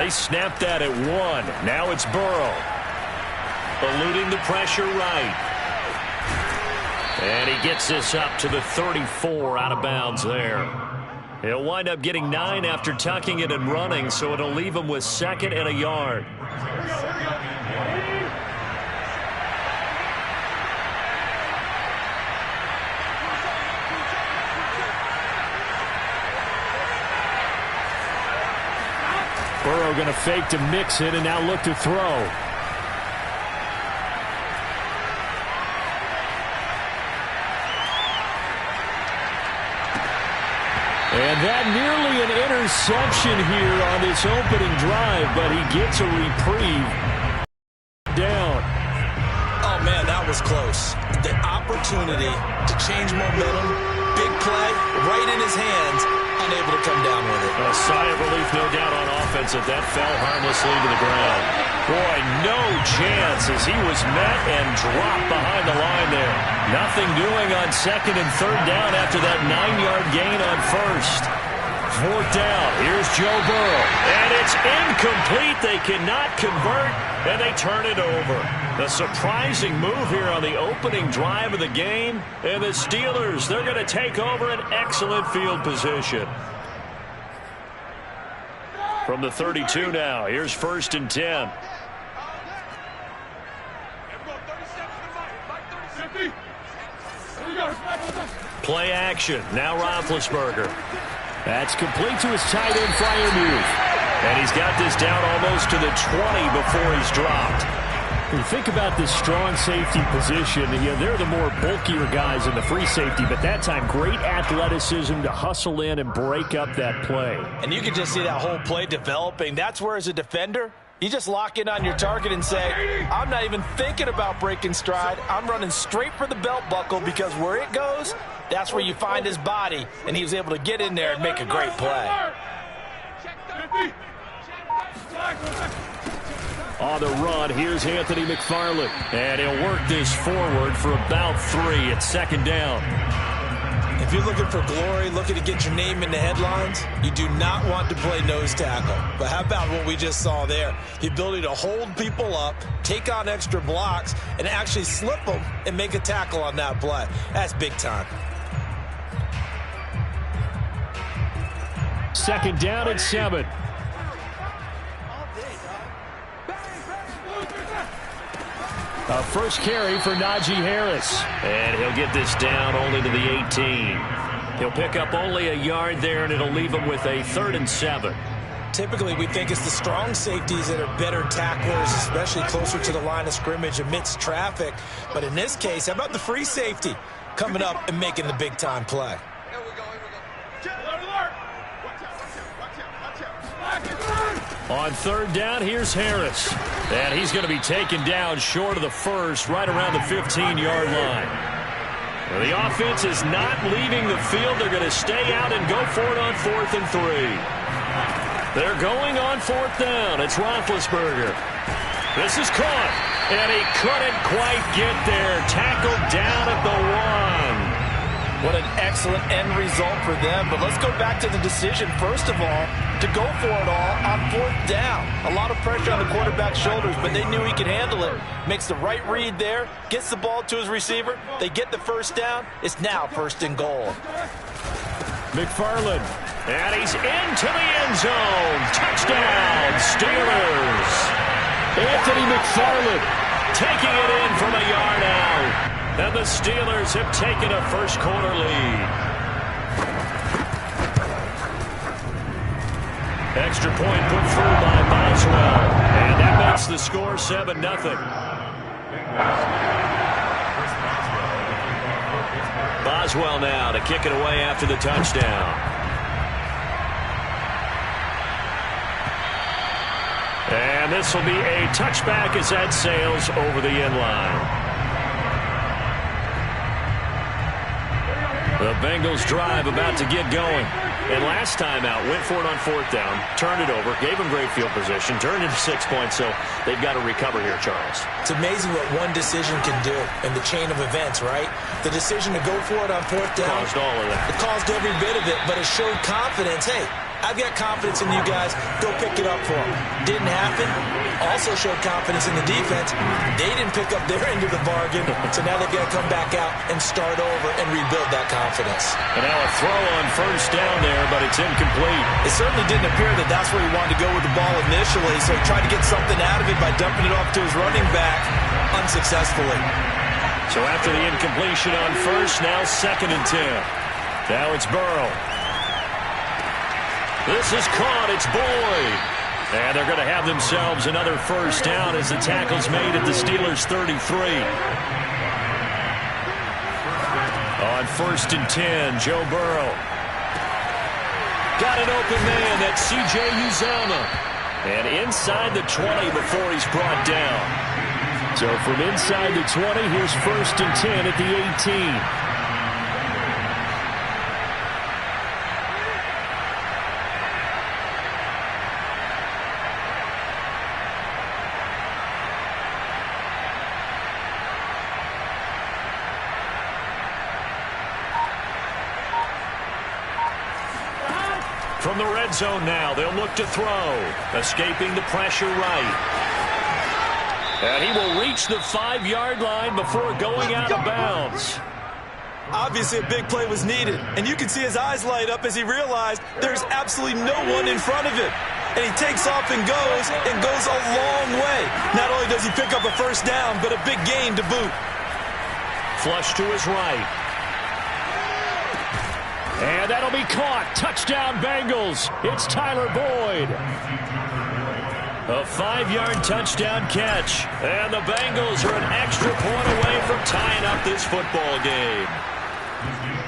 They snapped that at 1. Now it's Burrow. Eluding the pressure right. And he gets this up to the 34 out of bounds there. He'll wind up getting 9 after tucking it and running, so it'll leave him with 2nd and a yard. Burrow going to fake to mix it and now look to throw. And that nearly an interception here on this opening drive, but he gets a reprieve. Down. Oh, man, that was close. The opportunity to change momentum, big play, right in his hands, unable to come down with it. A sigh of relief, no doubt, on offense that fell harmlessly to the ground. Boy, no chance as he was met and dropped behind the line there. Nothing doing on 2nd and 3rd down after that 9-yard gain on 1st. 4th down. Here's Joe Burrow. And it's incomplete. They cannot convert, and they turn it over. The surprising move here on the opening drive of the game. And the Steelers, they're going to take over an excellent field position. From the 32 now, here's 1st and 10. Play action. Now Roethlisberger. That's complete to his tight end Freiermuth. And he's got this down almost to the 20 before he's dropped. When you think about this strong safety position, they're the more bulkier guys in the free safety, but that time great athleticism to hustle in and break up that play. And you can just see that whole play developing. That's where, as a defender, you just lock in on your target and say, I'm not even thinking about breaking stride. I'm running straight for the belt buckle, because where it goes, that's where you find his body. And he was able to get in there and make a great play. On the run, here's Anthony McFarland. And he'll work this forward for about 3 at 2nd down. If you're looking for glory, looking to get your name in the headlines, you do not want to play nose tackle. But how about what we just saw there? The ability to hold people up, take on extra blocks, and actually slip them and make a tackle on that play. That's big time. 2nd down and 7. A first carry for Najee Harris. And he'll get this down only to the 18. He'll pick up only a yard there, and it'll leave him with a 3rd and 7. Typically, we think it's the strong safeties that are better tacklers, especially closer to the line of scrimmage amidst traffic. But in this case, how about the free safety coming up and making the big-time play? On 3rd down, here's Harris. And he's going to be taken down short of the 1st, right around the 15-yard line. Well, the offense is not leaving the field. They're going to stay out and go for it on 4th and 3. They're going on 4th down. It's Roethlisberger. This is caught. And he couldn't quite get there. Tackled down at the 1. What an excellent end result for them. But let's go back to the decision, first of all, to go for it all on 4th down. A lot of pressure on the quarterback's shoulders, but they knew he could handle it. Makes the right read there, gets the ball to his receiver. They get the 1st down. It's now 1st and goal. McFarland. And he's into the end zone. Touchdown, Steelers. Anthony McFarland taking it in from a yard out. And the Steelers have taken a first-quarter lead. Extra point put through by Boswell. And that makes the score 7-0. Boswell now to kick it away after the touchdown. And this will be a touchback as that sails over the end line. The Bengals drive about to get going. And last time out, went for it on 4th down, turned it over, gave them great field position, turned it to 6 points, so they've got to recover here, Charles. It's amazing what one decision can do in the chain of events, right? The decision to go for it on 4th down. Caused all of that. It caused every bit of it, but it showed confidence. Hey, I've got confidence in you guys. Go pick it up for them. Didn't happen. Also showed confidence in the defense. They didn't pick up their end of the bargain, so now they've got to come back out and start over and rebuild that confidence. And now a throw on first down there, but it's incomplete. It certainly didn't appear that that's where he wanted to go with the ball initially, so he tried to get something out of it by dumping it off to his running back unsuccessfully. So after the incompletion on first, now 2nd and 10. Now it's Burrow. This is caught. It's Boyd. And they're going to have themselves another first down as the tackle's made at the Steelers' 33. On 1st and 10, Joe Burrow. Got an open man. That's C.J. Uzomah. And inside the 20 before he's brought down. So from inside the 20, here's 1st and 10 at the 18. From the red zone now, they'll look to throw. Escaping the pressure right. And he will reach the 5-yard line before going out of bounds. Obviously, a big play was needed, and you can see his eyes light up as he realized there's absolutely no one in front of him. And he takes off and goes a long way. Not only does he pick up a first down, but a big gain to boot. Flush to his right. And that'll be caught. Touchdown, Bengals. It's Tyler Boyd. A 5-yard touchdown catch. And the Bengals are an extra point away from tying up this football game.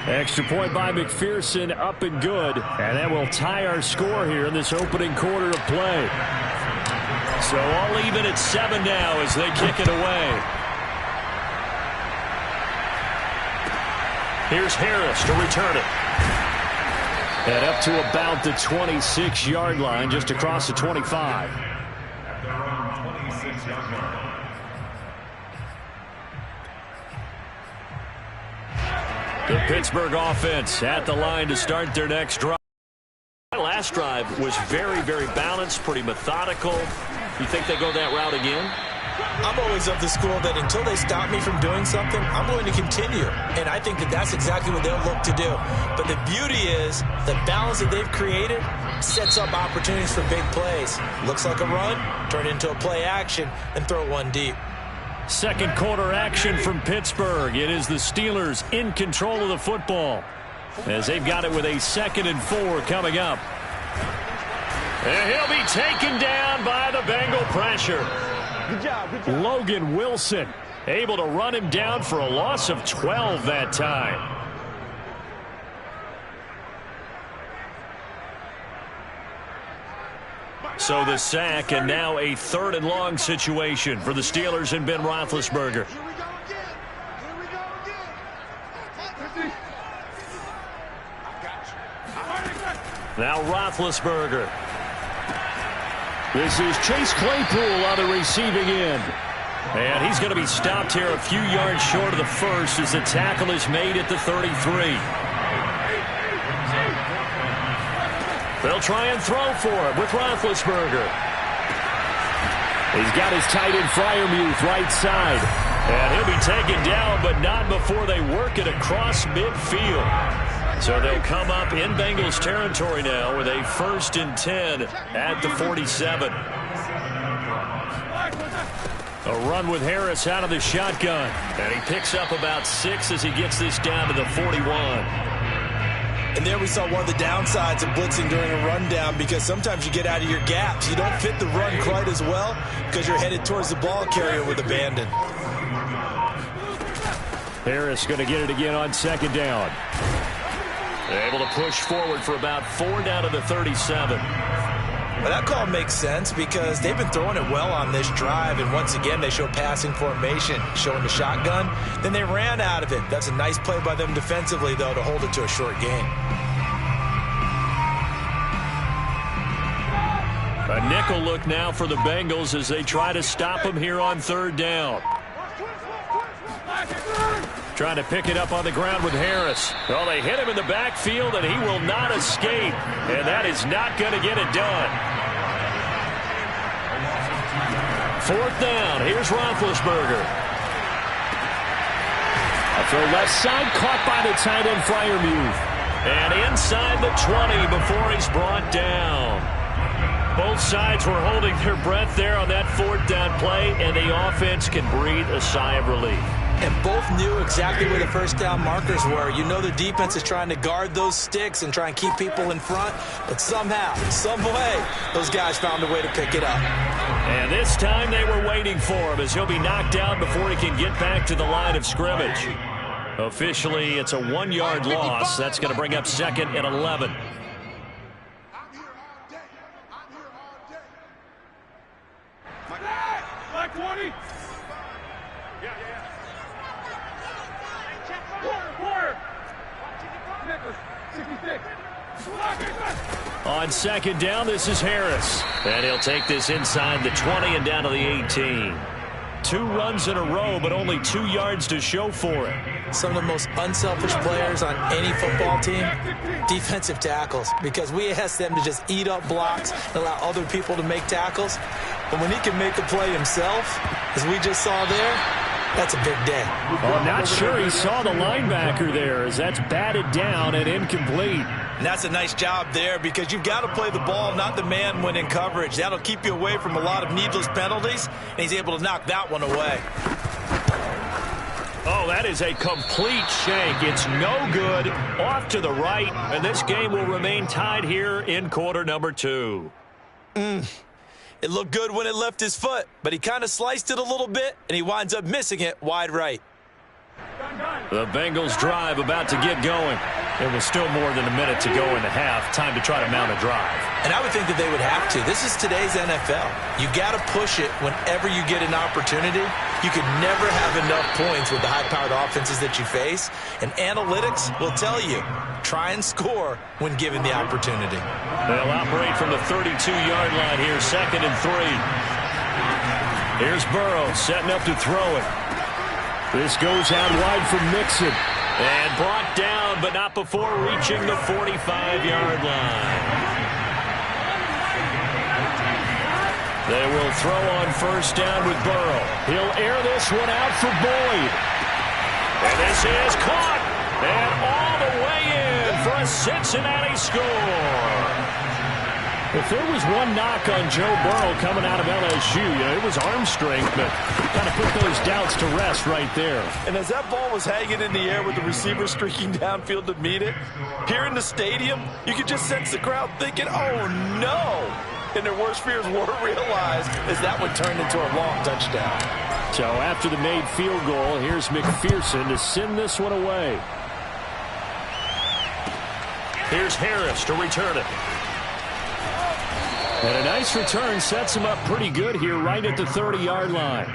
Extra point by McPherson, up and good. And that will tie our score here in this opening quarter of play. So all even at 7 now as they kick it away. Here's Harris to return it. And up to about the 26-yard line, just across the 25. The Pittsburgh offense at the line to start their next drive. Last drive was very, very balanced, pretty methodical. You think they go that route again? I'm always of the school that until they stop me from doing something, I'm going to continue. And I think that that's exactly what they'll look to do. But the beauty is the balance that they've created sets up opportunities for big plays. Looks like a run, turn it into a play action, and throw one deep. Second quarter action from Pittsburgh. It is the Steelers in control of the football as they've got it with a 2nd and 4 coming up. And he'll be taken down by the Bengal pressure. Good job, good job. Logan Wilson able to run him down for a loss of 12 that time. So the sack, and now a 3rd and long situation for the Steelers and Ben Roethlisberger. Here we go again. Here we go again. I got you. Now Roethlisberger. This is Chase Claypool on the receiving end. And he's going to be stopped here a few yards short of the first as the tackle is made at the 33. They'll try and throw for it with Roethlisberger. He's got his tight end Freiermuth right side. And he'll be taken down, but not before they work it across midfield. So they'll come up in Bengals territory now with a 1st and 10 at the 47. A run with Harris out of the shotgun. And he picks up about 6 as he gets this down to the 41. And there we saw one of the downsides of blitzing during a rundown, because sometimes you get out of your gaps. You don't fit the run quite as well because you're headed towards the ball carrier with abandon. Harris going to get it again on 2nd down. Able to push forward for about 4 down to the 37. Well, that call makes sense because they've been throwing it well on this drive, and once again they show passing formation, showing the shotgun. Then they ran out of it. That's a nice play by them defensively, though, to hold it to a short gain. A nickel look now for the Bengals as they try to stop them here on 3rd down. Trying to pick it up on the ground with Harris. Well, they hit him in the backfield, and he will not escape. And that is not going to get it done. Fourth down. Here's Roethlisberger. A throw left side, caught by the tight end Freiermuth. And inside the 20 before he's brought down. Both sides were holding their breath there on that fourth down play, and the offense can breathe a sigh of relief. And both knew exactly where the first down markers were. You know the defense is trying to guard those sticks and try and keep people in front. But somehow, some way, those guys found a way to pick it up. And this time they were waiting for him as he'll be knocked down before he can get back to the line of scrimmage. Officially, it's a 1-yard loss. That's going to bring up second and 11. I'm here all day. I'm here all day. Like 20. On second down, this is Harris. And he'll take this inside the 20 and down to the 18. 2 runs in a row, but only 2 yards to show for it. Some of the most unselfish players on any football team, defensive tackles, because we ask them to just eat up blocks and allow other people to make tackles. But when he can make a play himself, as we just saw there, that's a big day. Well, I'm not sure he saw the linebacker there as that's batted down and incomplete. And that's a nice job there because you've got to play the ball, not the man when in coverage. That'll keep you away from a lot of needless penalties, and he's able to knock that one away. Oh, that is a complete shank. It's no good. Off to the right, and this game will remain tied here in quarter number 2. It looked good when it left his foot, but he kind of sliced it a little bit, and he winds up missing it wide right. The Bengals drive about to get going. It was still more than a minute to go in the half. Time to try to mount a drive. And I would think that they would have to. This is today's NFL. You got to push it whenever you get an opportunity. You could never have enough points with the high-powered offenses that you face. And analytics will tell you, try and score when given the opportunity. They'll operate from the 32-yard line here, second and 3. Here's Burrow setting up to throw it. This goes out wide for Mixon. And brought down, but not before reaching the 45-yard line. They will throw on first down with Burrow. He'll air this one out for Boyd. And this is caught. And all the way in for a Cincinnati score. If there was one knock on Joe Burrow coming out of LSU, it was arm strength, but kind of put those doubts to rest right there. And as that ball was hanging in the air with the receiver streaking downfield to meet it, here in the stadium, you could just sense the crowd thinking, oh, no. And their worst fears were realized as that one turned into a long touchdown. So after the made field goal, here's McPherson to send this one away. Here's Harris to return it. And a nice return sets him up pretty good here right at the 30-yard line.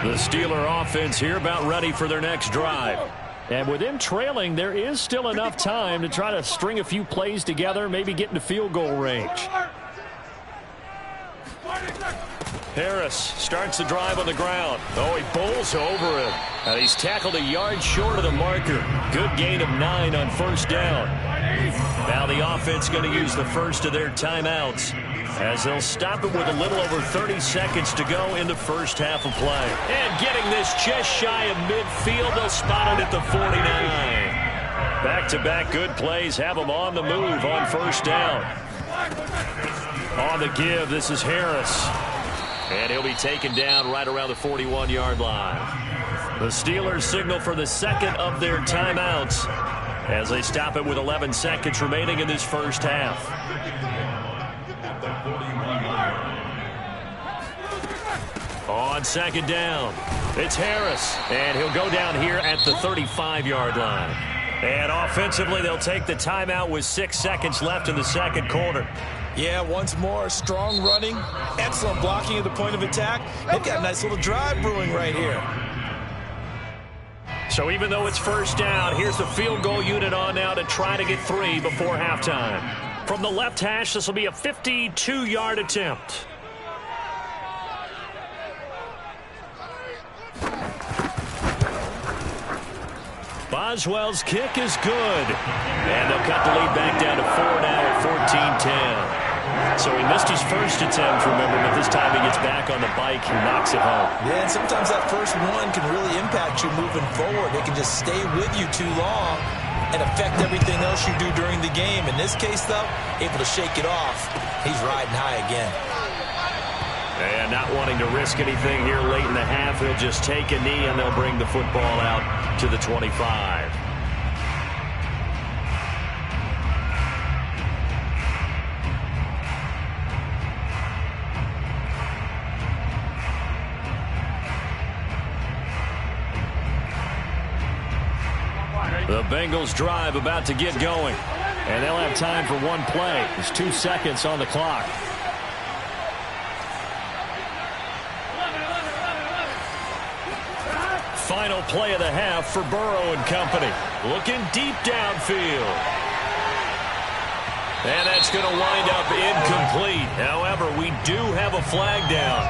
The Steeler offense here about ready for their next drive. And with them trailing, there is still enough time to try to string a few plays together, maybe get into field goal range. Harris starts the drive on the ground. Oh, he bowls over him. And he's tackled a yard short of the marker. Good gain of 9 on first down. Now the offense going to use the first of their timeouts as they'll stop it with a little over 30 seconds to go in the first half of play. And getting this just shy of midfield, they'll spot it at the 49. Back-to-back good plays have them on the move on first down. On the give, this is Harris. And he'll be taken down right around the 41-yard line. The Steelers signal for the second of their timeouts as they stop it with 11 seconds remaining in this first half. On second down, it's Harris. And he'll go down here at the 35-yard line. And offensively, they'll take the timeout with 6 seconds left in the second quarter. Yeah, once more, strong running, excellent blocking at the point of attack. They've got a nice little drive brewing right here. So even though it's first down, here's the field goal unit on now to try to get 3 before halftime. From the left hash, this will be a 52-yard attempt. Boswell's kick is good. And they'll cut the lead back down to 4 now at 14-10. So he missed his first attempt, remember, but this time he gets back on the bike and knocks it home. Yeah, and sometimes that first one can really impact you moving forward. It can just stay with you too long and affect everything else you do during the game. In this case, though, able to shake it off. He's riding high again. And not wanting to risk anything here late in the half, he'll just take a knee and they'll bring the football out to the 25. The Bengals drive about to get going. And they'll have time for one play. There's 2 seconds on the clock. Final play of the half for Burrow and company. Looking deep downfield. And that's going to wind up incomplete. However, we do have a flag down.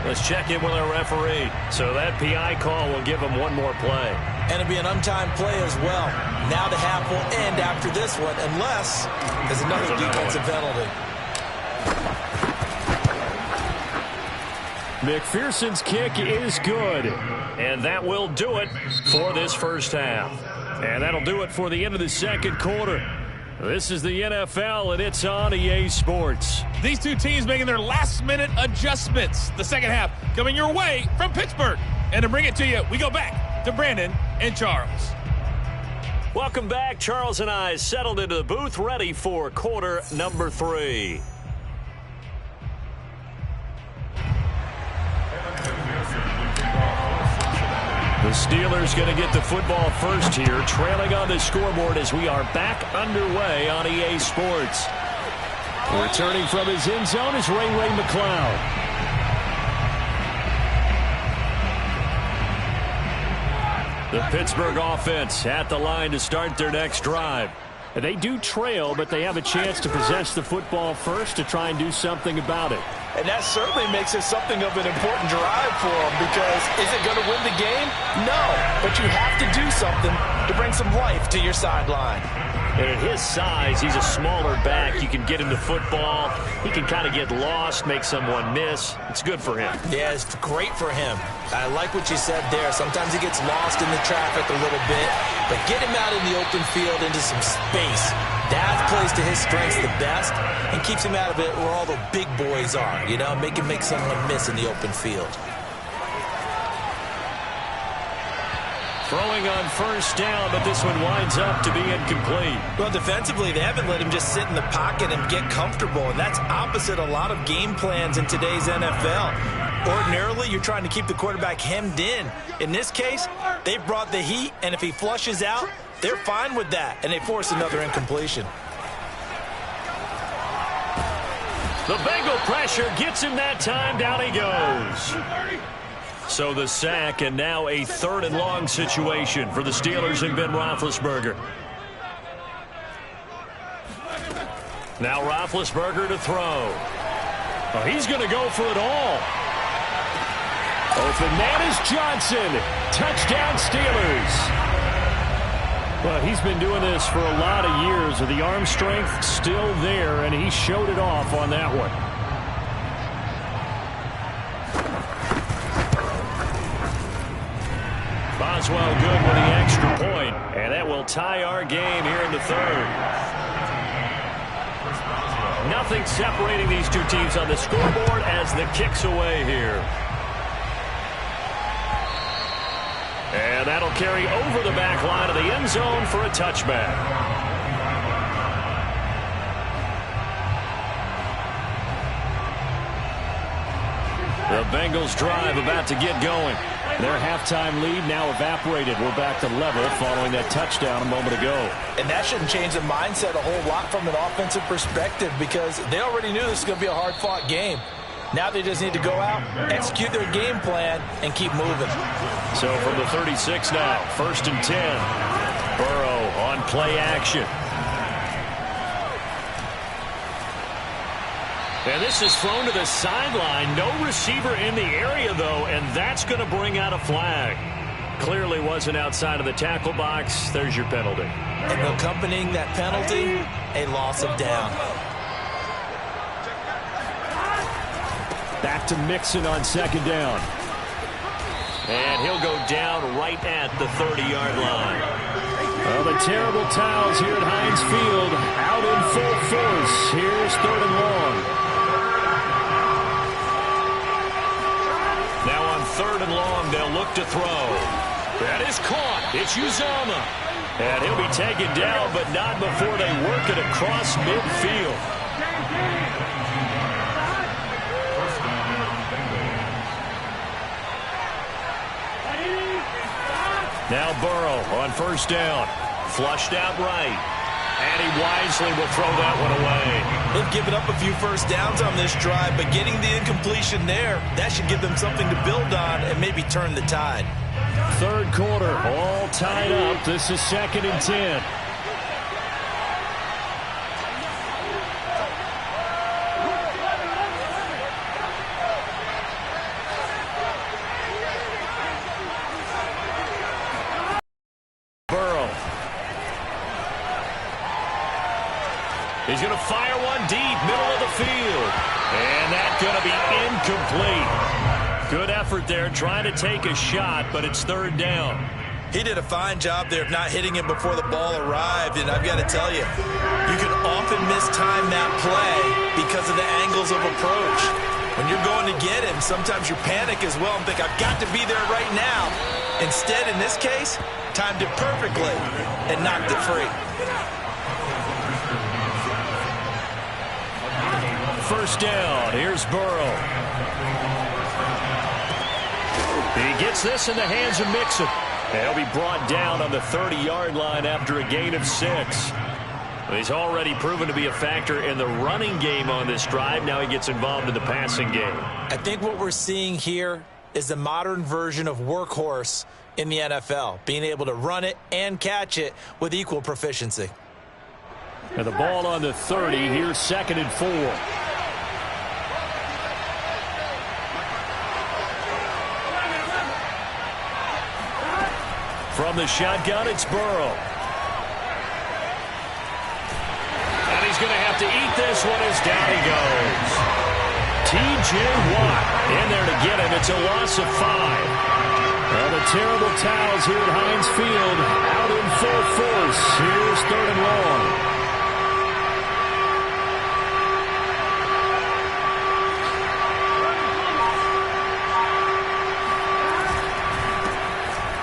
Let's check in with our referee. So that PI call will give him one more play. And it'll be an untimed play as well. Now the half will end after this one, unless there's another defensive penalty. McPherson's kick is good. And that will do it for this first half. And that'll do it for the end of the second quarter. This is the NFL, and it's on EA Sports. These two teams making their last-minute adjustments. The second half coming your way from Pittsburgh. And to bring it to you, we go back to Brandon and Charles. Welcome back. Charles and I settled into the booth, ready for quarter number 3. The Steelers going to get the football first here, trailing on the scoreboard as we are back underway on EA Sports. Returning from his end zone is Ray McCloud. The Pittsburgh offense at the line to start their next drive. They do trail, but they have a chance to possess the football first to try and do something about it. And that certainly makes it something of an important drive for them, because is it going to win the game? No, but you have to do something to bring some life to your sideline. And at his size, he's a smaller back. You can get him the football. He can kind of get lost, make someone miss. It's good for him. Yeah, it's great for him. I like what you said there. Sometimes he gets lost in the traffic a little bit, but get him out in the open field into some space. That plays to his strengths the best and keeps him out of it where all the big boys are, you know, make someone miss in the open field. Throwing on first down, but this one winds up to be incomplete. Well, defensively, they haven't let him just sit in the pocket and get comfortable, and that's opposite a lot of game plans in today's NFL. Ordinarily, you're trying to keep the quarterback hemmed in. In this case, they've brought the heat, and if he flushes out, they're fine with that, and they force another incompletion. The Bengal pressure gets him that time. Down he goes. So the sack, and now a 3rd and long situation for the Steelers and Ben Roethlisberger. Now Roethlisberger to throw. Oh, he's going to go for it all. Open man is Johnson. Touchdown Steelers. Well, he's been doing this for a lot of years with the arm strength still there, and he showed it off on that one. Boswell good with the extra point, and that will tie our game here in the 3rd. Nothing separating these two teams on the scoreboard as the kick's away here. And that'll carry over the back line of the end zone for a touchback. The Bengals drive about to get going. Their halftime lead now evaporated. We're back to level following that touchdown a moment ago. And that shouldn't change the mindset a whole lot from an offensive perspective, because they already knew this was going to be a hard-fought game. Now they just need to go out, execute their game plan, and keep moving. So from the 36 now, 1st and 10. Burrow on play action. And this is thrown to the sideline. No receiver in the area, though, and that's going to bring out a flag. Clearly wasn't outside of the tackle box. There's your penalty. And accompanying that penalty, a loss of down. Back to Mixon on 2nd down. And he'll go down right at the 30-yard line. Well, the terrible towels here at Heinz Field out in full force. Here's 3rd and long. Now on 3rd and long, they'll look to throw. That is caught. It's Uzomah. And he'll be taken down, but not before they work it across midfield. Now Burrow on 1st down. Flushed out right. And he wisely will throw that one away. They've given up a few first downs on this drive, but getting the incompletion there, that should give them something to build on and maybe turn the tide. 3rd quarter, all tied up. This is 2nd and 10. He's going to fire one deep, middle of the field. And that's going to be incomplete. Good effort there, trying to take a shot, but it's 3rd down. He did a fine job there of not hitting it before the ball arrived, and I've got to tell you, you can often mistime that play because of the angles of approach. When you're going to get him, sometimes you panic as well and think, I've got to be there right now. Instead, in this case, timed it perfectly and knocked it free. 1st down. Here's Burrow. He gets this in the hands of Mixon. He'll be brought down on the 30-yard line after a gain of 6. He's already proven to be a factor in the running game on this drive. Now he gets involved in the passing game. I think what we're seeing here is the modern version of workhorse in the NFL, being able to run it and catch it with equal proficiency. And the ball on the 30. Here's 2nd and 4. From the shotgun, it's Burrow. And he's going to have to eat this one as down he goes. T.J. Watt in there to get him. It's a loss of 5. Well, the terrible towels here at Heinz Field out in full force. Here's 3rd and long.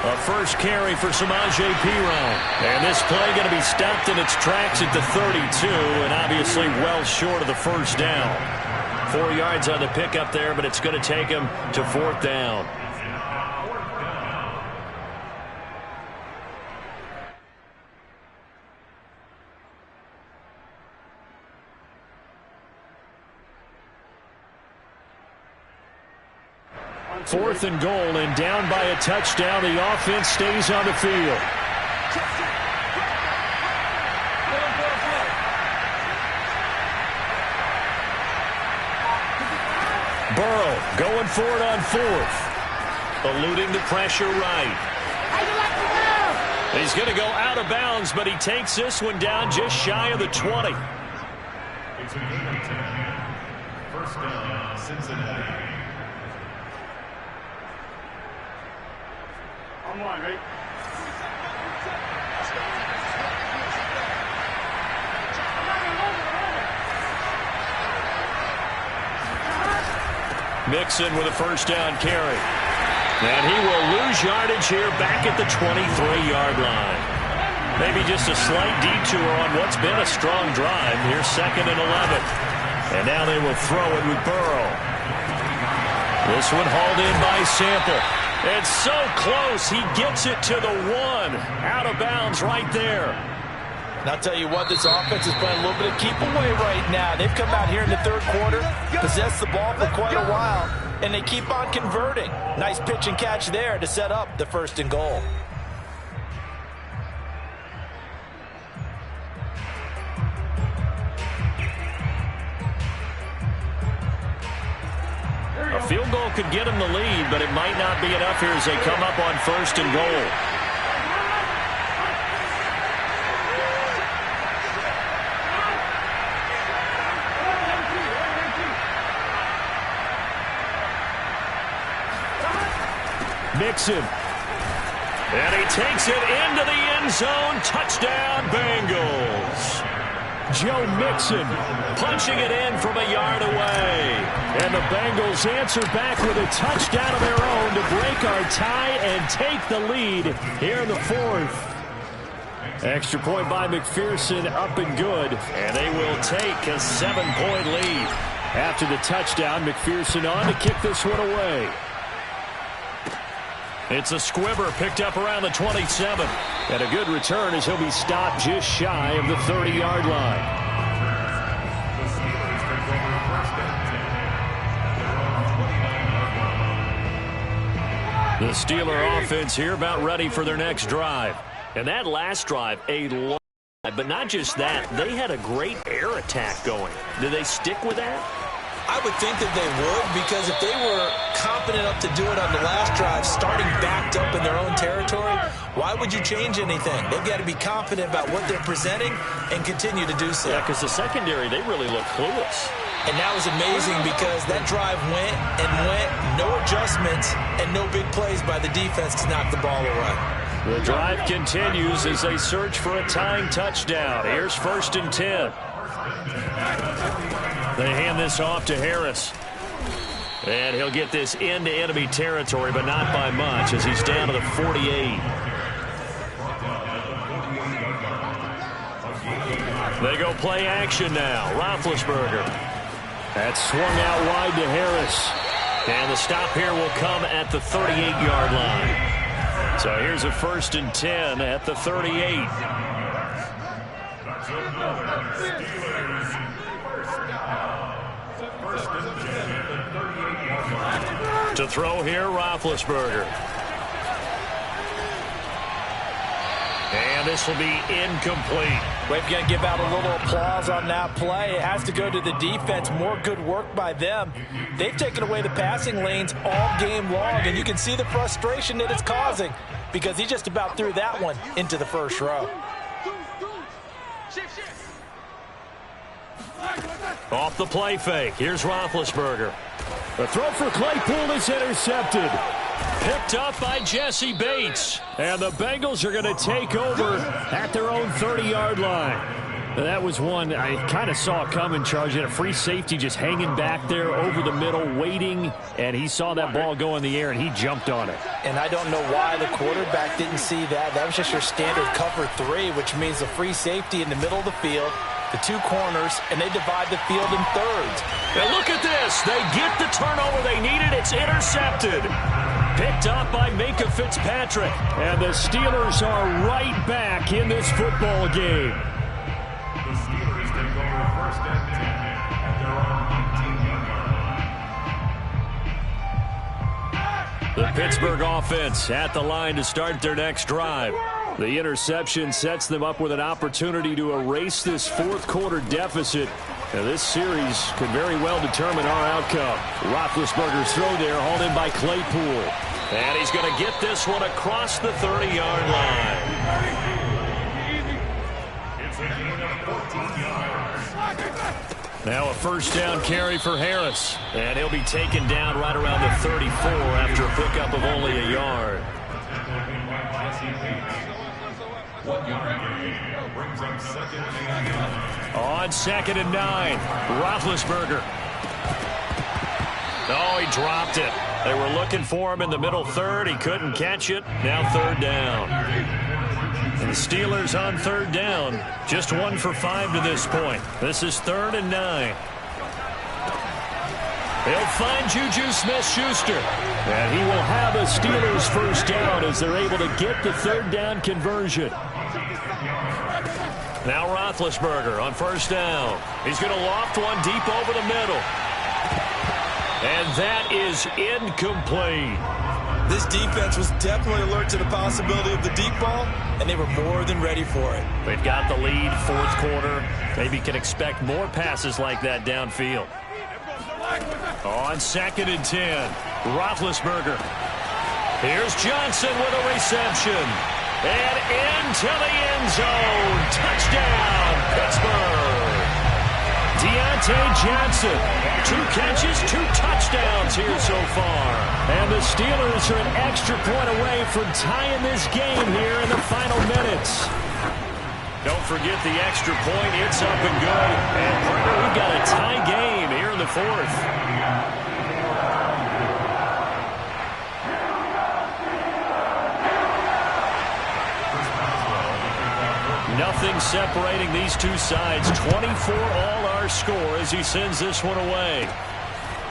A first carry for Samaje Perine. And this play going to be stopped in its tracks at the 32, and obviously well short of the 1st down. 4 yards on the pickup there, but it's going to take him to 4th down. Fourth and goal, and down by a touchdown. The offense stays on the field. Burrow going for it on 4th. Eluding the pressure right. He's going to go out of bounds, but he takes this one down just shy of the 20. It's a gain of 10. 1st down, Cincinnati. On 1, right? Mixon with a first down carry. And he will lose yardage here back at the 23-yard line. Maybe just a slight detour on what's been a strong drive. Here's 2nd and 11. And now they will throw it with Burrow. This one hauled in by Sample. It's so close. He gets it to the 1. Out of bounds right there. And I'll tell you what, this offense is playing a little bit of keep away right now. They've come out here in the third quarter, possessed the ball for quite a while, and they keep on converting. Nice pitch and catch there to set up the 1st and goal. A field goal could get them the lead, but it might not be enough here as they come up on 1st and goal. Mixon. And he takes it into the end zone. Touchdown, Bengals. Joe Mixon punching it in from a yard away. And the Bengals answer back with a touchdown of their own to break our tie and take the lead here in the 4th. Extra point by McPherson, up and good. And they will take a 7-point lead. After the touchdown, McPherson on to kick this one away. It's a squibber picked up around the 27. And a good return as he'll be stopped just shy of the 30-yard line. The Steeler offense here about ready for their next drive. And that last drive, a long drive, but not just that. They had a great air attack going. Do they stick with that? I would think that they would, because if they were competent enough to do it on the last drive, starting backed up in their own territory, why would you change anything? They've got to be confident about what they're presenting and continue to do so. Yeah, because the secondary, they really look clueless. And that was amazing because that drive went and went, no adjustments, and no big plays by the defense to knock the ball away. The drive continues as they search for a tying touchdown. Here's 1st and 10. They hand this off to Harris. And he'll get this into enemy territory, but not by much as he's down to the 48. They go play action now. Roethlisberger. That's swung out wide to Harris. And the stop here will come at the 38-yard line. So here's a 1st and 10 at the 38. To throw here, Roethlisberger. And this will be incomplete. We're going to give out a little applause on that play. It has to go to the defense. More good work by them. They've taken away the passing lanes all game long, and you can see the frustration that it's causing because he just about threw that one into the 1st row. Off the play fake. Here's Roethlisberger. The throw for Claypool is intercepted. Picked up by Jesse Bates. And the Bengals are going to take over at their own 30-yard line. That was one I kind of saw coming, Charge. He had a free safety just hanging back there over the middle, waiting, and he saw that ball go in the air, and he jumped on it. And I don't know why the quarterback didn't see that. That was just your standard cover 3, which means a free safety in the middle of the field, the 2 corners, and they divide the field in thirds. And look at this. They get the turnover they needed. It's intercepted. Picked up by Minka Fitzpatrick. And the Steelers are right back in this football game. The Steelers take over 1st and 10 at their own 19-yard line. The Pittsburgh offense at the line to start their next drive. The interception sets them up with an opportunity to erase this 4th quarter deficit. Now, this series could very well determine our outcome. Roethlisberger's throw there, hauled in by Claypool. And he's going to get this one across the 30-yard line. It's a gain of 14 yards. Now a 1st down carry for Harris. And he'll be taken down right around the 34 after a pickup of only a yard. 1 yard gain brings up 2nd and 9. On 2nd and 9, Roethlisberger. Oh, he dropped it. They were looking for him in the middle third. He couldn't catch it. Now 3rd down. And the Steelers on 3rd down. Just 1 for 5 to this point. This is 3rd and 9. They'll find Juju Smith-Schuster. And he will have a Steelers 1st down as they're able to get the 3rd down conversion. Now Roethlisberger on first down. He's going to loft one deep over the middle. And that is incomplete. This defense was definitely alert to the possibility of the deep ball, and they were more than ready for it. They've got the lead, fourth quarter. Maybe can expect more passes like that downfield. On 2nd and 10, Roethlisberger. Here's Johnson with a reception. And into the end zone. Touchdown, Pittsburgh. Deontay Johnson. 2 catches, 2 touchdowns here so far. And the Steelers are an extra point away from tying this game here in the final minutes. Don't forget the extra point. It's up and good. And, partner, we've got a tie game here in the 4th. Nothing separating these two sides. 24 all our score as he sends this one away.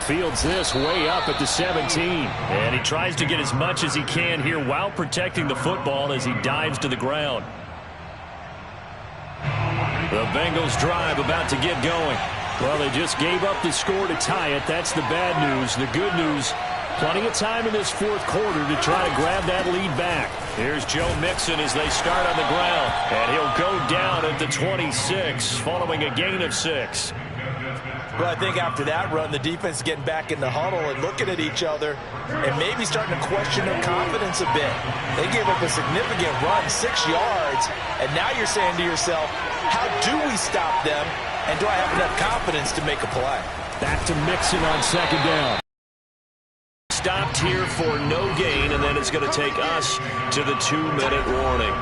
Fields this way up at the 17. And he tries to get as much as he can here while protecting the football as he dives to the ground. The Bengals drive about to get going. Well, they just gave up the score to tie it. That's the bad news. The good news, plenty of time in this 4th quarter to try to grab that lead back. Here's Joe Mixon as they start on the ground. And he'll go down at the 26 following a gain of 6. Well, I think after that run, the defense is getting back in the huddle and looking at each other and maybe starting to question their confidence a bit. They gave up a significant run, 6 yards, and now you're saying to yourself, how do we stop them, and do I have enough confidence to make a play? Back to Mixon on 2nd down. Stopped here for no gain, and then it's going to take us to the 2-minute warning.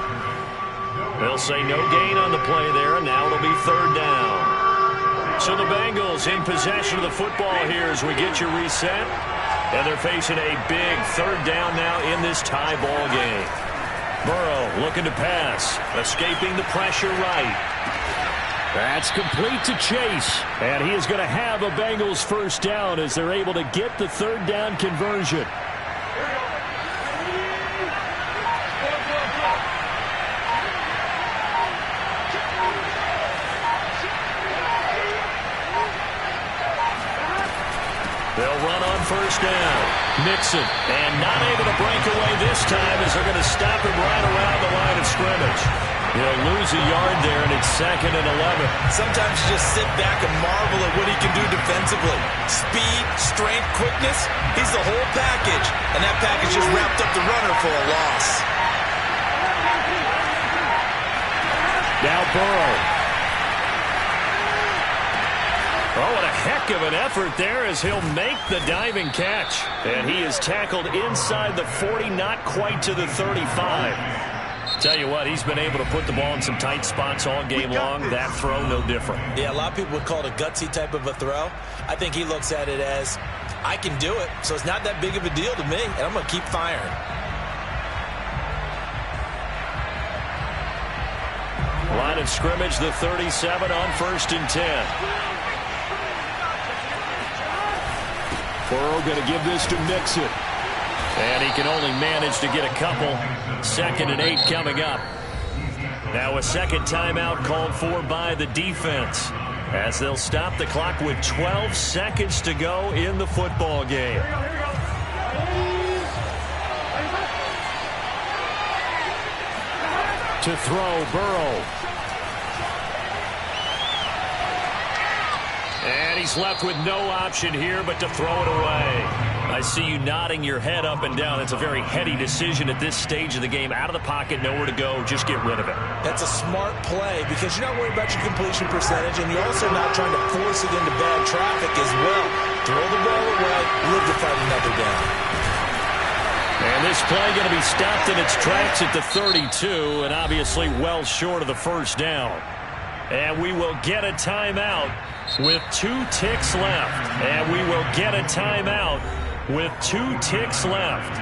They'll say no gain on the play there, and now it'll be 3rd down. So the Bengals in possession of the football here as we get your reset. And they're facing a big 3rd down now in this tie ball game. Burrow looking to pass, escaping the pressure right. That's complete to Chase. And he is going to have a Bengals 1st down as they're able to get the 3rd down conversion. They'll run on 1st down. Mixon, and not able to break away this time as they're going to stop him right around the line of scrimmage. He'll lose a yard there, and it's 2nd and 11. Sometimes you just sit back and marvel at what he can do defensively. Speed, strength, quickness, he's the whole package. And that package just wrapped up the runner for a loss. Now Burrow. Oh, what a heck of an effort there as he'll make the diving catch. And he is tackled inside the 40, not quite to the 35. Tell you what, he's been able to put the ball in some tight spots all game long. That throw, no different. Yeah, a lot of people would call it a gutsy type of a throw. I think he looks at it as, I can do it, so it's not that big of a deal to me, and I'm going to keep firing. Line of scrimmage, the 37 on 1st and 10. Burrow going to give this to Mixon. And he can only manage to get a couple. 2nd and 8 coming up. Now a 2nd timeout called for by the defense as they'll stop the clock with 12 seconds to go in the football game. To throw, Burrow. And he's left with no option here but to throw it away. I see you nodding your head up and down. It's a very heady decision at this stage of the game. Out of the pocket, nowhere to go. Just get rid of it. That's a smart play because you're not worried about your completion percentage, and you're also not trying to force it into bad traffic as well. Throw the ball away, live to fight another down. And this play going to be stopped in its tracks at the 32, and obviously well short of the 1st down. And we will get a timeout with 2 ticks left. And we will get a timeout with 2 ticks left.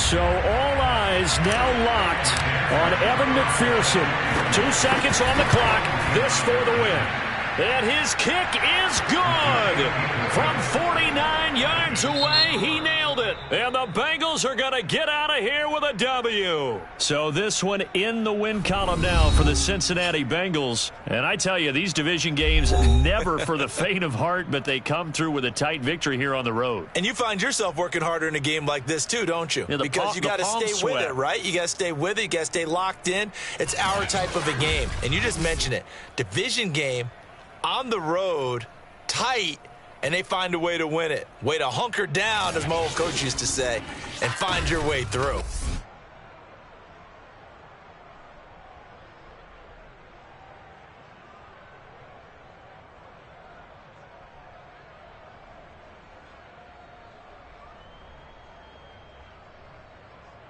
So all eyes now locked on Evan McPherson. 2 seconds on the clock. This for the win. And his kick is good. From 49 yards away, he nailed it. And the Bengals are going to get out of here with a W. So this one in the win column now for the Cincinnati Bengals. And I tell you, these division games never for the faint of heart, but they come through with a tight victory here on the road. And you find yourself working harder in a game like this too, don't you? Yeah, because you got to stay with it, right? You got to stay with it. You got to stay locked in. It's our type of a game. And you just mentioned it. Division game on the road, tight, and they find a way to win it. Way to hunker down, as my old coach used to say, and find your way through.